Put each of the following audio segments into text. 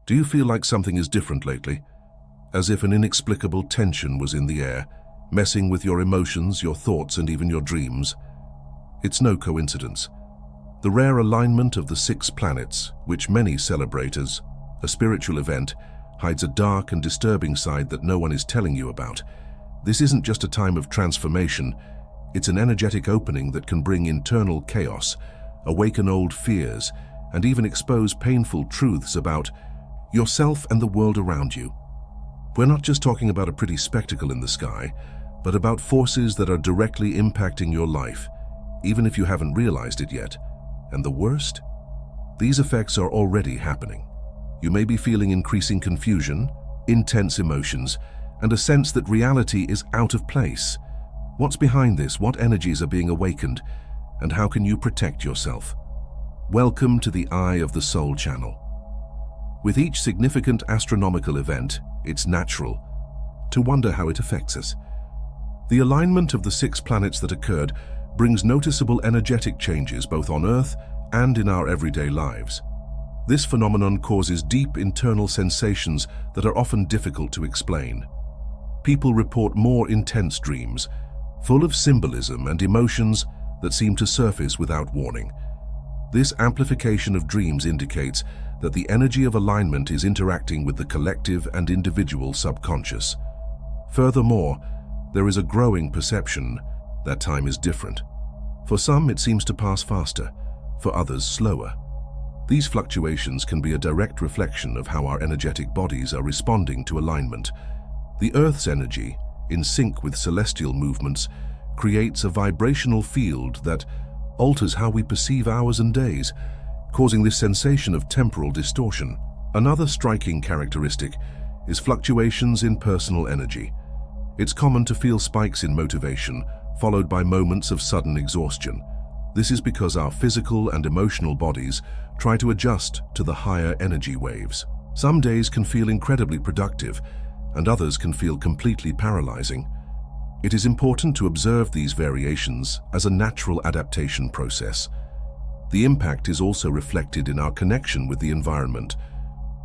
Do you feel like something is different lately? As if an inexplicable tension was in the air, messing with your emotions, your thoughts, and even your dreams? It's no coincidence. The rare alignment of the 6 planets, which many celebrate as a spiritual event, hides a dark and disturbing side that no one is telling you about. This isn't just a time of transformation, it's an energetic opening that can bring internal chaos, awaken old fears, and even expose painful truths about yourself and the world around you. We're not just talking about a pretty spectacle in the sky, but about forces that are directly impacting your life, even if you haven't realized it yet. And the worst? These effects are already happening. You may be feeling increasing confusion, intense emotions, and a sense that reality is out of place. What's behind this? What energies are being awakened? And how can you protect yourself? Welcome to the Eye of the Soul channel. With each significant astronomical event, it's natural to wonder how it affects us. The alignment of the 6 planets that occurred brings noticeable energetic changes both on Earth and in our everyday lives. This phenomenon causes deep internal sensations that are often difficult to explain. People report more intense dreams, full of symbolism and emotions that seem to surface without warning. This amplification of dreams indicates that the energy of alignment is interacting with the collective and individual subconscious. Furthermore, there is a growing perception that time is different. For some, it seems to pass faster, for others, slower. These fluctuations can be a direct reflection of how our energetic bodies are responding to alignment. The Earth's energy, in sync with celestial movements, creates a vibrational field that alters how we perceive hours and days, causing this sensation of temporal distortion. Another striking characteristic is fluctuations in personal energy. It's common to feel spikes in motivation, followed by moments of sudden exhaustion. This is because our physical and emotional bodies try to adjust to the higher energy waves. Some days can feel incredibly productive, and others can feel completely paralyzing. It is important to observe these variations as a natural adaptation process. The impact is also reflected in our connection with the environment.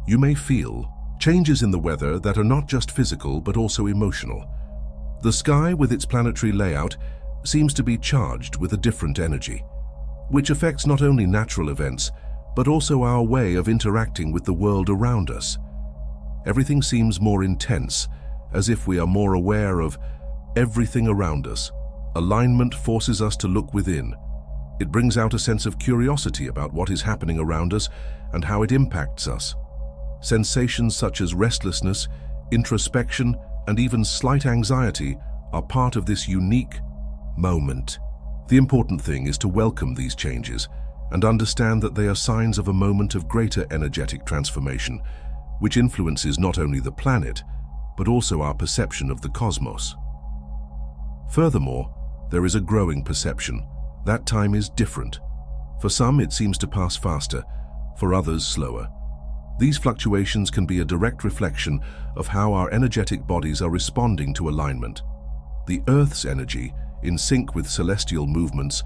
You may feel changes in the weather that are not just physical but also emotional. The sky, with its planetary layout, seems to be charged with a different energy, which affects not only natural events, but also our way of interacting with the world around us. Everything seems more intense, as if we are more aware of everything around us. Alignment forces us to look within. It brings out a sense of curiosity about what is happening around us and how it impacts us. Sensations such as restlessness, introspection, and even slight anxiety are part of this unique moment. The important thing is to welcome these changes and understand that they are signs of a moment of greater energetic transformation, which influences not only the planet, but also our perception of the cosmos. Furthermore, there is a growing perception that time is different. For some, it seems to pass faster, for others, slower. These fluctuations can be a direct reflection of how our energetic bodies are responding to alignment. The Earth's energy, in sync with celestial movements,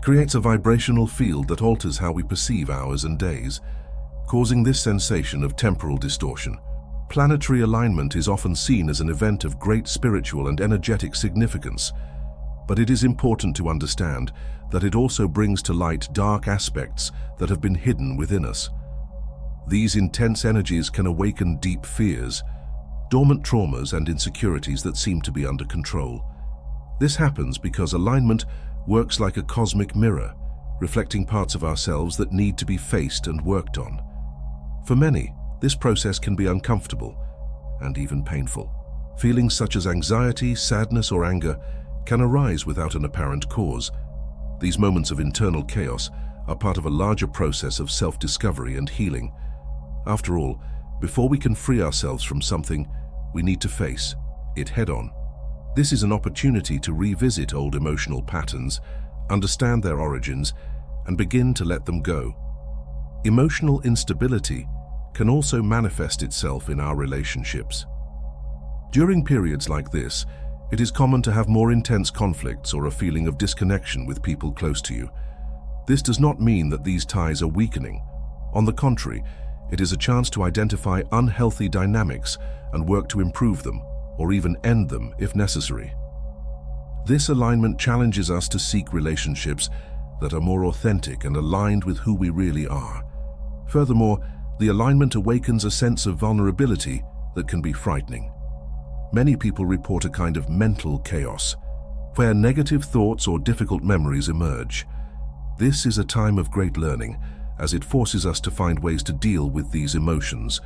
creates a vibrational field that alters how we perceive hours and days, causing this sensation of temporal distortion. Planetary alignment is often seen as an event of great spiritual and energetic significance, but it is important to understand that it also brings to light dark aspects that have been hidden within us. These intense energies can awaken deep fears, dormant traumas, and insecurities that seem to be under control. This happens because alignment works like a cosmic mirror, reflecting parts of ourselves that need to be faced and worked on. For many, this process can be uncomfortable and even painful. Feelings such as anxiety, sadness, or anger can arise without an apparent cause. These moments of internal chaos are part of a larger process of self-discovery and healing. After all, before we can free ourselves from something, we need to face it head-on. This is an opportunity to revisit old emotional patterns, understand their origins, and begin to let them go. Emotional instability can also manifest itself in our relationships. During periods like this, it is common to have more intense conflicts or a feeling of disconnection with people close to you. This does not mean that these ties are weakening. On the contrary, It is a chance to identify unhealthy dynamics and work to improve them, or even end them if necessary. This alignment challenges us to seek relationships that are more authentic and aligned with who we really are. Furthermore, the alignment awakens a sense of vulnerability that can be frightening. Many people report a kind of mental chaos, where negative thoughts or difficult memories emerge. This is a time of great learning, as it forces us to find ways to deal with these emotions,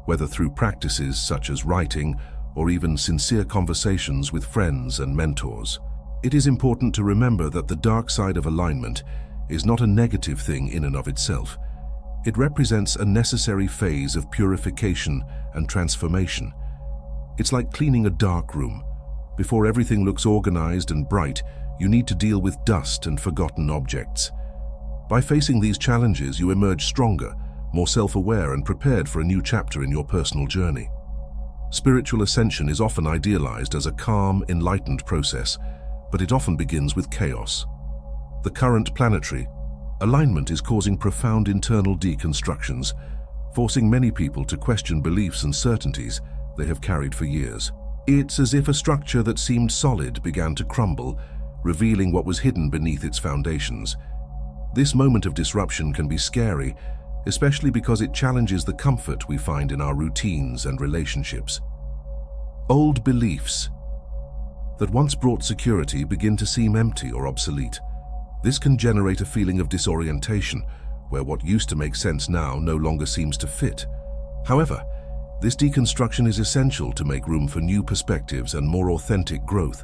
whether through practices such as writing or even sincere conversations with friends and mentors. It is important to remember that the dark side of alignment is not a negative thing in and of itself. It represents a necessary phase of purification and transformation. It's like cleaning a dark room. Before everything looks organized and bright, you need to deal with dust and forgotten objects. By facing these challenges, you emerge stronger, more self-aware and prepared for a new chapter in your personal journey. Spiritual ascension is often idealized as a calm, enlightened process, but it often begins with chaos. The current planetary alignment is causing profound internal deconstructions, forcing many people to question beliefs and certainties they have carried for years. It's as if a structure that seemed solid began to crumble, revealing what was hidden beneath its foundations. This moment of disruption can be scary, especially because it challenges the comfort we find in our routines and relationships. Old beliefs that once brought security begin to seem empty or obsolete. This can generate a feeling of disorientation, where what used to make sense now no longer seems to fit. However, this deconstruction is essential to make room for new perspectives and more authentic growth.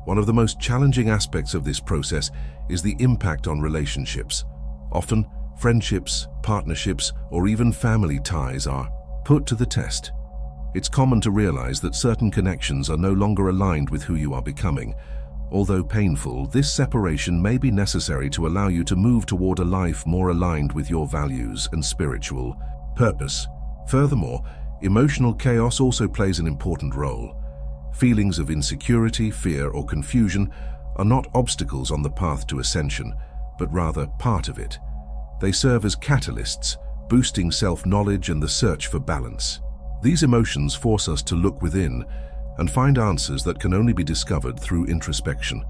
One of the most challenging aspects of this process is the impact on relationships. Often, friendships, partnerships, or even family ties are put to the test. It's common to realize that certain connections are no longer aligned with who you are becoming. Although painful, this separation may be necessary to allow you to move toward a life more aligned with your values and spiritual purpose. Furthermore, emotional chaos also plays an important role. Feelings of insecurity, fear, or confusion are not obstacles on the path to ascension, but rather part of it. They serve as catalysts, boosting self-knowledge and the search for balance. These emotions force us to look within and find answers that can only be discovered through introspection.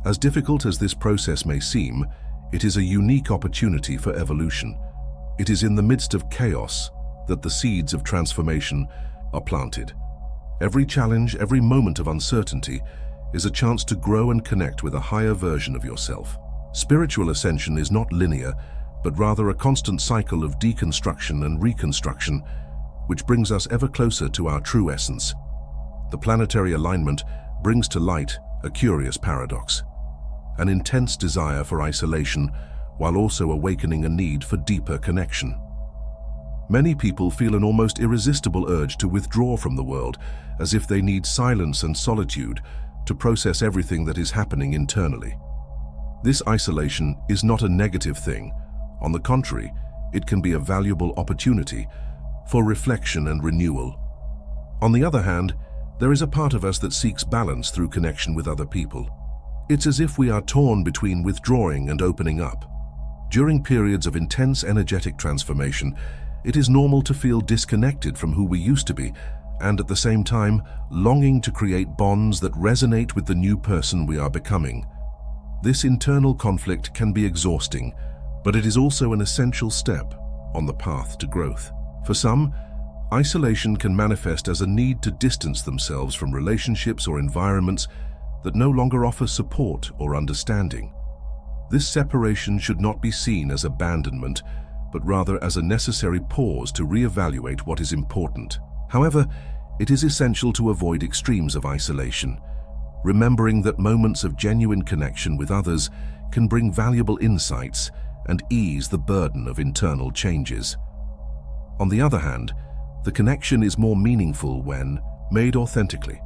As difficult as this process may seem, it is a unique opportunity for evolution. It is in the midst of chaos that the seeds of transformation are planted. Every challenge, every moment of uncertainty is a chance to grow and connect with a higher version of yourself. Spiritual ascension is not linear, but rather a constant cycle of deconstruction and reconstruction, which brings us ever closer to our true essence. The planetary alignment brings to light a curious paradox, an intense desire for isolation while also awakening a need for deeper connection. Many people feel an almost irresistible urge to withdraw from the world, as if they need silence and solitude to process everything that is happening internally. This isolation is not a negative thing. On the contrary, it can be a valuable opportunity for reflection and renewal. On the other hand, there is a part of us that seeks balance through connection with other people. It's as if we are torn between withdrawing and opening up. During periods of intense energetic transformation, it is normal to feel disconnected from who we used to be, and at the same time, longing to create bonds that resonate with the new person we are becoming. This internal conflict can be exhausting, but it is also an essential step on the path to growth. For some, isolation can manifest as a need to distance themselves from relationships or environments that no longer offer support or understanding. This separation should not be seen as abandonment, but rather as a necessary pause to reevaluate what is important. However, it is essential to avoid extremes of isolation, remembering that moments of genuine connection with others can bring valuable insights and ease the burden of internal changes. On the other hand, the connection is more meaningful when made authentically.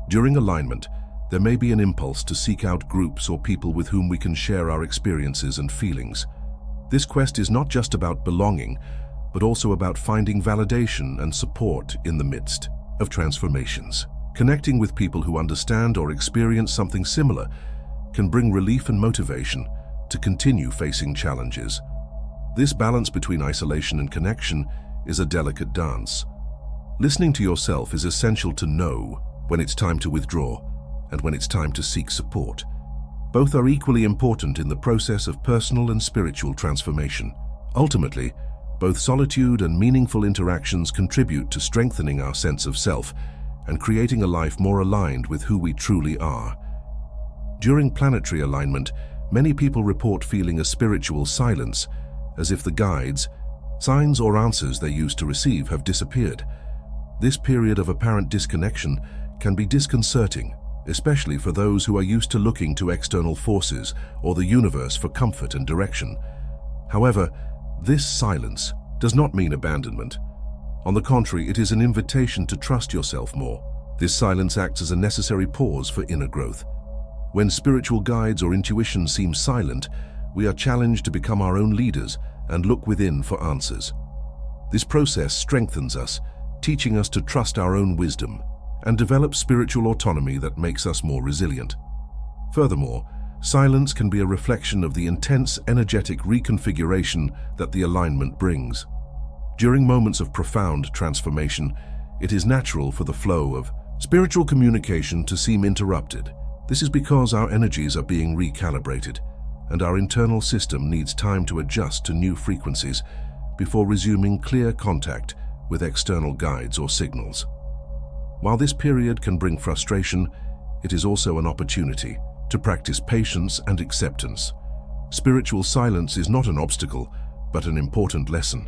During alignment, there may be an impulse to seek out groups or people with whom we can share our experiences and feelings. This quest is not just about belonging, but also about finding validation and support in the midst of transformations. Connecting with people who understand or experience something similar can bring relief and motivation to continue facing challenges. This balance between isolation and connection is a delicate dance. Listening to yourself is essential to know when it's time to withdraw and when it's time to seek support. Both are equally important in the process of personal and spiritual transformation. Ultimately, both solitude and meaningful interactions contribute to strengthening our sense of self and creating a life more aligned with who we truly are. During planetary alignment, many people report feeling a spiritual silence, as if the guides, signs or answers they used to receive have disappeared. This period of apparent disconnection can be disconcerting, especially for those who are used to looking to external forces or the universe for comfort and direction. However, this silence does not mean abandonment. On the contrary, it is an invitation to trust yourself more. This silence acts as a necessary pause for inner growth. When spiritual guides or intuition seem silent, we are challenged to become our own leaders and look within for answers. This process strengthens us, teaching us to trust our own wisdom and develop spiritual autonomy that makes us more resilient. Furthermore, silence can be a reflection of the intense energetic reconfiguration that the alignment brings. During moments of profound transformation, it is natural for the flow of spiritual communication to seem interrupted. This is because our energies are being recalibrated, and our internal system needs time to adjust to new frequencies before resuming clear contact with external guides or signals. While this period can bring frustration, it is also an opportunity to practice patience and acceptance. Spiritual silence is not an obstacle, but an important lesson.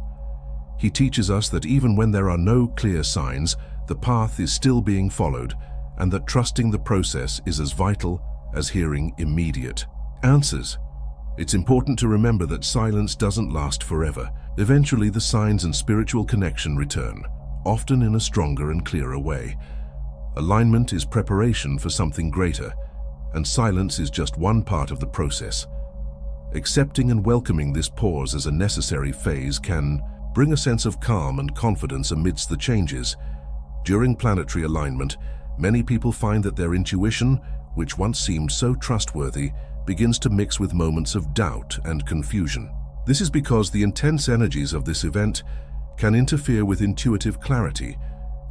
He teaches us that even when there are no clear signs, the path is still being followed, and that trusting the process is as vital as hearing immediate answers. It's important to remember that silence doesn't last forever. Eventually, the signs and spiritual connection return, often in a stronger and clearer way. Alignment is preparation for something greater, and silence is just one part of the process. Accepting and welcoming this pause as a necessary phase can bring a sense of calm and confidence amidst the changes. During planetary alignment, many people find that their intuition, which once seemed so trustworthy, begins to mix with moments of doubt and confusion. This is because the intense energies of this event can interfere with intuitive clarity,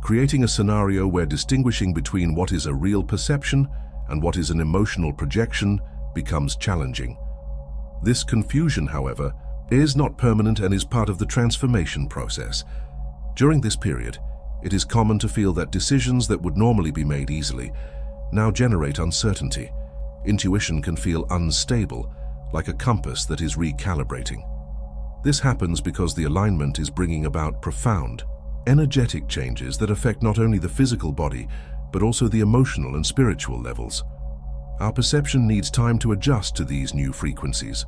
creating a scenario where distinguishing between what is a real perception and what is an emotional projection becomes challenging. This confusion, however, is not permanent and is part of the transformation process. During this period, it is common to feel that decisions that would normally be made easily now generate uncertainty. Intuition can feel unstable, like a compass that is recalibrating. This happens because the alignment is bringing about profound, energetic changes that affect not only the physical body, but also the emotional and spiritual levels. Our perception needs time to adjust to these new frequencies.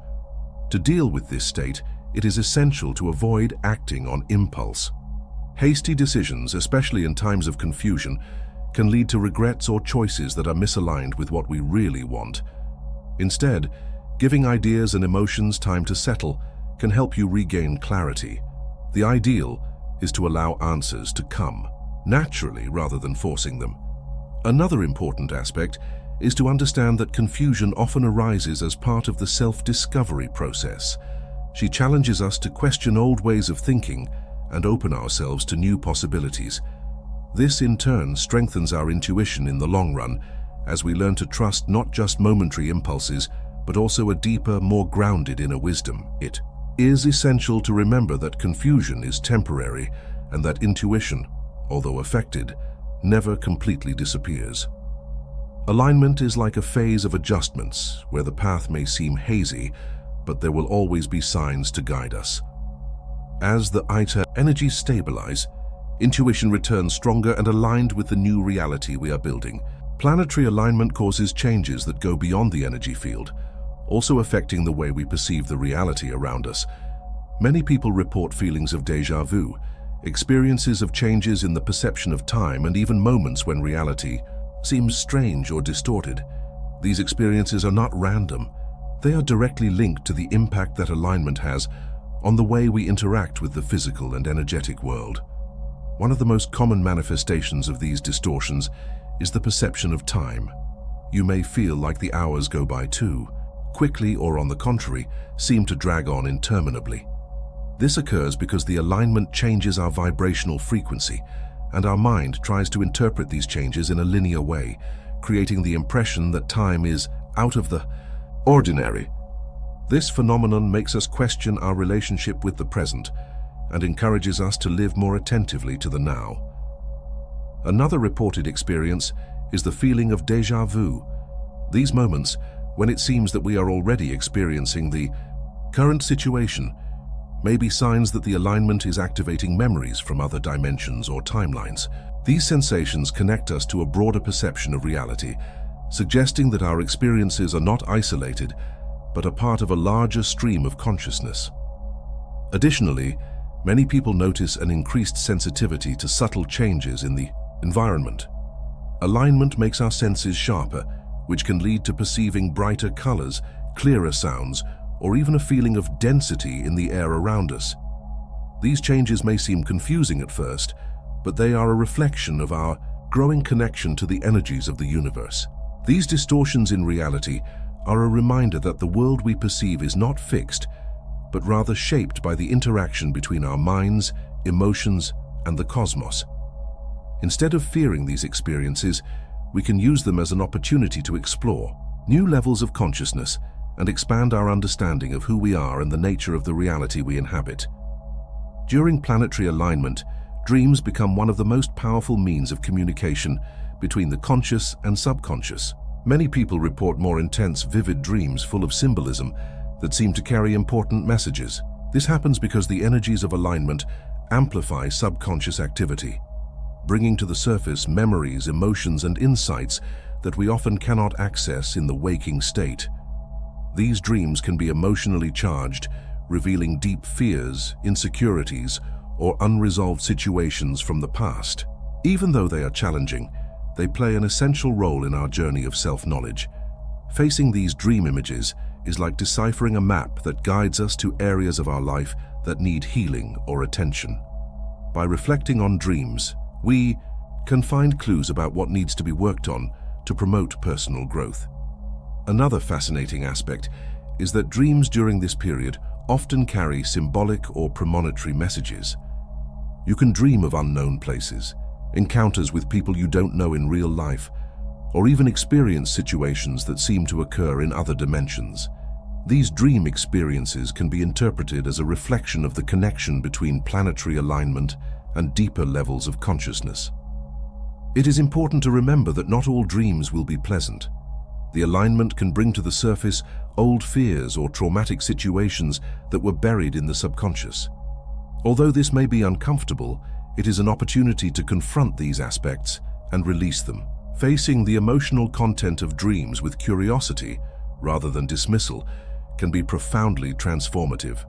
To deal with this state, it is essential to avoid acting on impulse. Hasty decisions, especially in times of confusion, can lead to regrets or choices that are misaligned with what we really want. Instead, giving ideas and emotions time to settle can help you regain clarity. The ideal is to allow answers to come naturally rather than forcing them. Another important aspect is to understand that confusion often arises as part of the self-discovery process. She challenges us to question old ways of thinking and open ourselves to new possibilities. This in turn strengthens our intuition in the long run, as we learn to trust not just momentary impulses, but also a deeper, more grounded inner wisdom. It is essential to remember that confusion is temporary and that intuition, although affected, never completely disappears. Alignment is like a phase of adjustments where the path may seem hazy, but there will always be signs to guide us. As the iter energies stabilize, intuition returns stronger and aligned with the new reality we are building. Planetary alignment causes changes that go beyond the energy field, also affecting the way we perceive the reality around us. Many people report feelings of déjà vu, experiences of changes in the perception of time, and even moments when reality seems strange or distorted. These experiences are not random. They are directly linked to the impact that alignment has on the way we interact with the physical and energetic world. One of the most common manifestations of these distortions is the perception of time. You may feel like the hours go by too quickly, or on the contrary, seem to drag on interminably. This occurs because the alignment changes our vibrational frequency, and our mind tries to interpret these changes in a linear way, creating the impression that time is out of the ordinary. This phenomenon makes us question our relationship with the present and encourages us to live more attentively to the now. Another reported experience is the feeling of déjà vu. These moments, when it seems that we are already experiencing the current situation, may be signs that the alignment is activating memories from other dimensions or timelines. These sensations connect us to a broader perception of reality, suggesting that our experiences are not isolated, but a part of a larger stream of consciousness. Additionally, many people notice an increased sensitivity to subtle changes in the environment. Alignment makes our senses sharper, which can lead to perceiving brighter colors, clearer sounds, or even a feeling of density in the air around us. These changes may seem confusing at first, but they are a reflection of our growing connection to the energies of the universe. These distortions in reality are a reminder that the world we perceive is not fixed, but rather shaped by the interaction between our minds, emotions, and the cosmos. Instead of fearing these experiences, we can use them as an opportunity to explore new levels of consciousness and expand our understanding of who we are and the nature of the reality we inhabit. During planetary alignment, dreams become one of the most powerful means of communication between the conscious and subconscious. Many people report more intense, vivid dreams full of symbolism that seem to carry important messages. This happens because the energies of alignment amplify subconscious activity, bringing to the surface memories, emotions, and insights that we often cannot access in the waking state. These dreams can be emotionally charged, revealing deep fears, insecurities, or unresolved situations from the past. Even though they are challenging, they play an essential role in our journey of self-knowledge. Facing these dream images is like deciphering a map that guides us to areas of our life that need healing or attention. By reflecting on dreams, we can find clues about what needs to be worked on to promote personal growth. Another fascinating aspect is that dreams during this period often carry symbolic or premonitory messages. You can dream of unknown places, encounters with people you don't know in real life, or even experience situations that seem to occur in other dimensions. These dream experiences can be interpreted as a reflection of the connection between planetary alignment and deeper levels of consciousness. It is important to remember that not all dreams will be pleasant. The alignment can bring to the surface old fears or traumatic situations that were buried in the subconscious. Although this may be uncomfortable, it is an opportunity to confront these aspects and release them. Facing the emotional content of dreams with curiosity, rather than dismissal, can be profoundly transformative.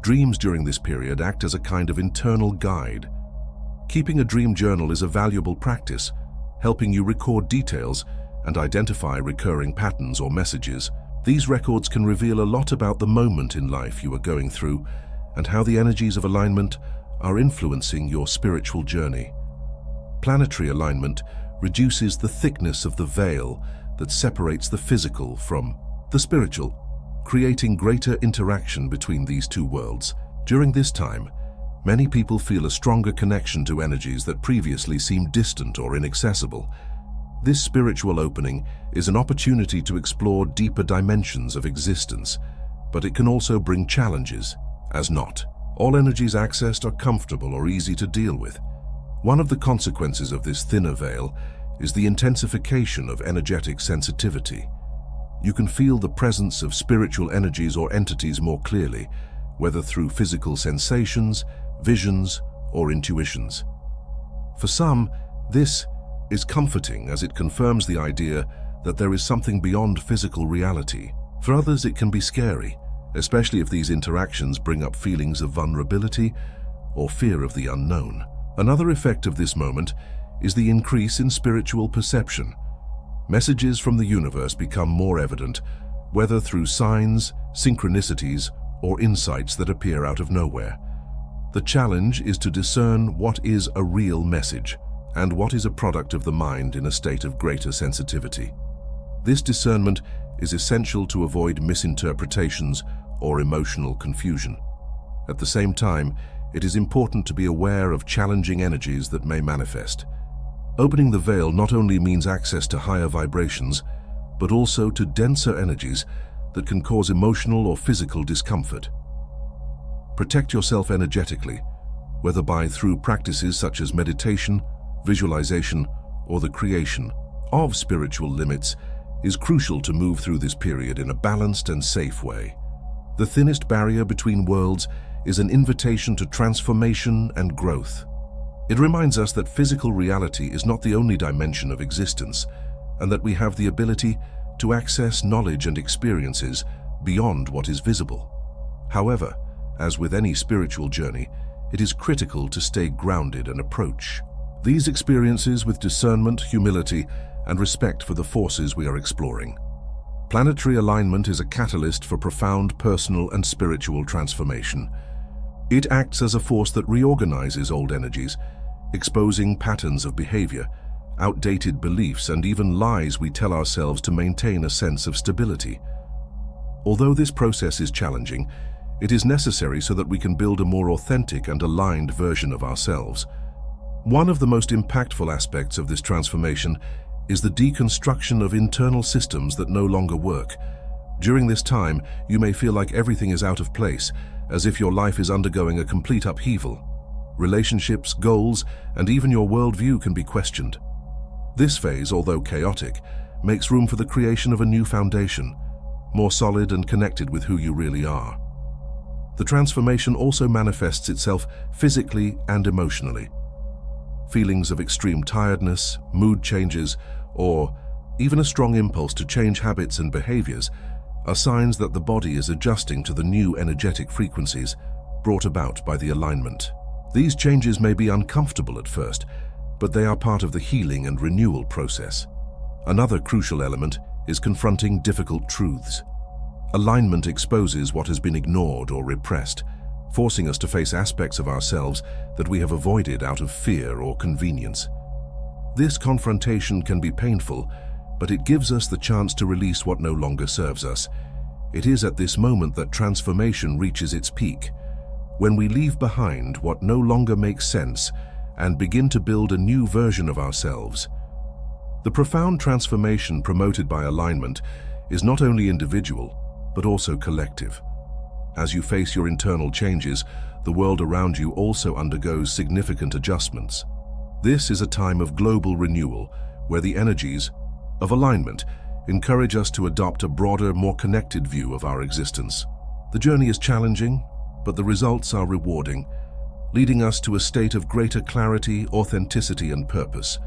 Dreams during this period act as a kind of internal guide. Keeping a dream journal is a valuable practice, helping you record details and identify recurring patterns or messages. These records can reveal a lot about the moment in life you are going through and how the energies of alignment are influencing your spiritual journey. Planetary alignment reduces the thickness of the veil that separates the physical from the spiritual, creating greater interaction between these two worlds. During this time, many people feel a stronger connection to energies that previously seemed distant or inaccessible. This spiritual opening is an opportunity to explore deeper dimensions of existence, but it can also bring challenges, as not all energies accessed are comfortable or easy to deal with. One of the consequences of this thinner veil is the intensification of energetic sensitivity. You can feel the presence of spiritual energies or entities more clearly, whether through physical sensations, visions, or intuitions. For some, this is comforting as it confirms the idea that there is something beyond physical reality. For others, it can be scary, especially if these interactions bring up feelings of vulnerability or fear of the unknown. Another effect of this moment is the increase in spiritual perception. Messages from the universe become more evident, whether through signs, synchronicities, or insights that appear out of nowhere. The challenge is to discern what is a real message and what is a product of the mind in a state of greater sensitivity. This discernment is essential to avoid misinterpretations or emotional confusion. At the same time, it is important to be aware of challenging energies that may manifest. Opening the veil not only means access to higher vibrations, but also to denser energies that can cause emotional or physical discomfort. Protect yourself energetically, whether through practices such as meditation, visualization, or the creation of spiritual limits, is crucial to move through this period in a balanced and safe way. The thinnest barrier between worlds is an invitation to transformation and growth. It reminds us that physical reality is not the only dimension of existence, and that we have the ability to access knowledge and experiences beyond what is visible. However, as with any spiritual journey, it is critical to stay grounded and approach these experiences with discernment, humility, and respect for the forces we are exploring. Planetary alignment is a catalyst for profound personal and spiritual transformation. It acts as a force that reorganizes old energies, exposing patterns of behavior, outdated beliefs, and even lies we tell ourselves to maintain a sense of stability. Although this process is challenging, it is necessary so that we can build a more authentic and aligned version of ourselves. One of the most impactful aspects of this transformation is the deconstruction of internal systems that no longer work. During this time, you may feel like everything is out of place, as if your life is undergoing a complete upheaval. Relationships, goals, and even your worldview can be questioned. This phase, although chaotic, makes room for the creation of a new foundation, more solid and connected with who you really are. The transformation also manifests itself physically and emotionally. Feelings of extreme tiredness, mood changes, or even a strong impulse to change habits and behaviors are signs that the body is adjusting to the new energetic frequencies brought about by the alignment. These changes may be uncomfortable at first, but they are part of the healing and renewal process. Another crucial element is confronting difficult truths. Alignment exposes what has been ignored or repressed, forcing us to face aspects of ourselves that we have avoided out of fear or convenience. This confrontation can be painful, but it gives us the chance to release what no longer serves us. It is at this moment that transformation reaches its peak, when we leave behind what no longer makes sense and begin to build a new version of ourselves. The profound transformation promoted by alignment is not only individual, but also collective. As you face your internal changes, the world around you also undergoes significant adjustments. This is a time of global renewal, where the energies of alignment encourage us to adopt a broader, more connected view of our existence. The journey is challenging, but the results are rewarding, leading us to a state of greater clarity, authenticity, and purpose.